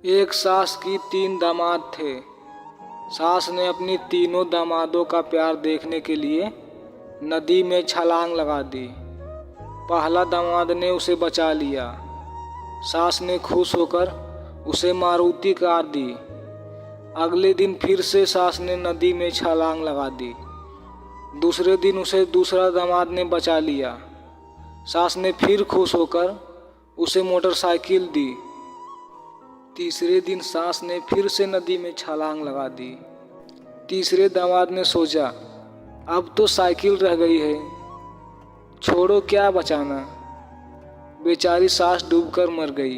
एक सास की 3 दामाद थे। सास ने अपनी तीनों दामादों का प्यार देखने के लिए नदी में छलांग लगा दी। पहला दामाद ने उसे बचा लिया। सास ने खुश होकर उसे मारुति कार दी। अगले दिन फिर से सास ने नदी में छलांग लगा दी। दूसरे दिन उसे दूसरा दामाद ने बचा लिया। सास ने फिर खुश होकर उसे मोटरसाइकिल दी। तीसरे दिन सास ने फिर से नदी में छलांग लगा दी। तीसरे दामाद ने सोचा, अब तो साइकिल रह गई है, छोड़ो क्या बचाना। बेचारी सास डूबकर मर गई।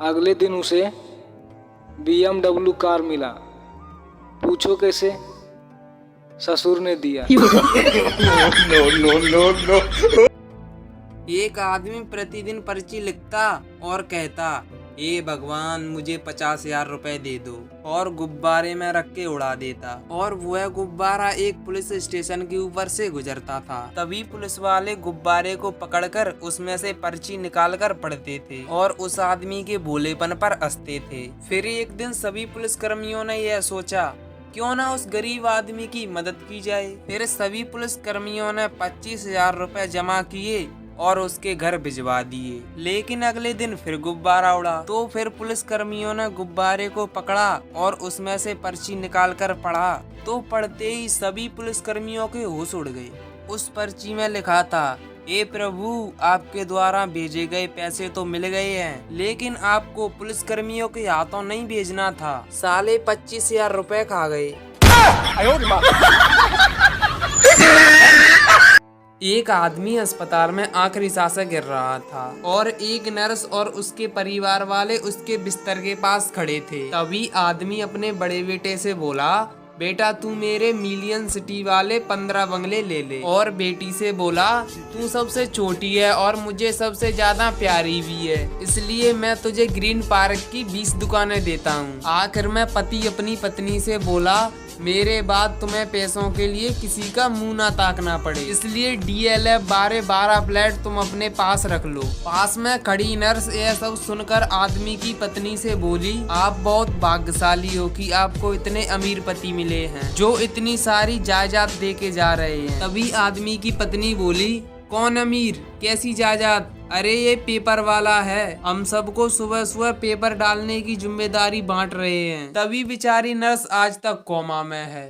अगले दिन उसे BMW कार मिला। पूछो कैसे? ससुर ने दिया। एक आदमी प्रतिदिन पर्ची लिखता और कहता, ए भगवान मुझे 50,000 रुपए दे दो, और गुब्बारे में रख के उड़ा देता। और वह गुब्बारा एक पुलिस स्टेशन के ऊपर से गुजरता था। तभी पुलिस वाले गुब्बारे को पकड़कर उसमें से पर्ची निकालकर पढ़ते थे और उस आदमी के भोलेपन पर हंसते थे। फिर एक दिन सभी पुलिस कर्मियों ने यह सोचा, क्यों ना उस गरीब आदमी की मदद की जाए। फिर सभी पुलिस कर्मियों ने 25,000 रुपए जमा किए और उसके घर भिजवा दिए। लेकिन अगले दिन फिर गुब्बारा उड़ा। तो फिर पुलिस कर्मियों ने गुब्बारे को पकड़ा और उसमें से पर्ची निकालकर पढ़ा। तो पढ़ते ही सभी पुलिस कर्मियों के होश उड़ गए। उस पर्ची में लिखा था, ए प्रभु, आपके द्वारा भेजे गए पैसे तो मिल गए हैं, लेकिन आपको पुलिस कर्मियों के हाथों नहीं भेजना था। साले 25,000 रुपए खा गए। एक आदमी अस्पताल में आखिरी सांस गिर रहा था और एक नर्स और उसके परिवार वाले उसके बिस्तर के पास खड़े थे। तभी आदमी अपने बड़े बेटे से बोला, बेटा तू मेरे मिलियन सिटी वाले 15 बंगले ले ले। और बेटी से बोला, तू सबसे छोटी है और मुझे सबसे ज्यादा प्यारी भी है, इसलिए मैं तुझे ग्रीन पार्क की 20 दुकानें देता हूँ। आखिर में पति अपनी पत्नी से बोला, मेरे बाद तुम्हें पैसों के लिए किसी का मुंह ना ताकना पड़े, इसलिए DLF 12 फ्लैट तुम अपने पास रख लो। पास में खड़ी नर्स यह सब सुनकर आदमी की पत्नी से बोली, आप बहुत भाग्यशाली हो कि आपको इतने अमीर पति मिले हैं जो इतनी सारी जायदाद दे के जा रहे हैं। तभी आदमी की पत्नी बोली, कौन अमीर, कैसी जायदाद? अरे ये पेपर वाला है, हम सबको सुबह सुबह पेपर डालने की जिम्मेदारी बांट रहे हैं। तभी बेचारी नर्स आज तक कोमा में है।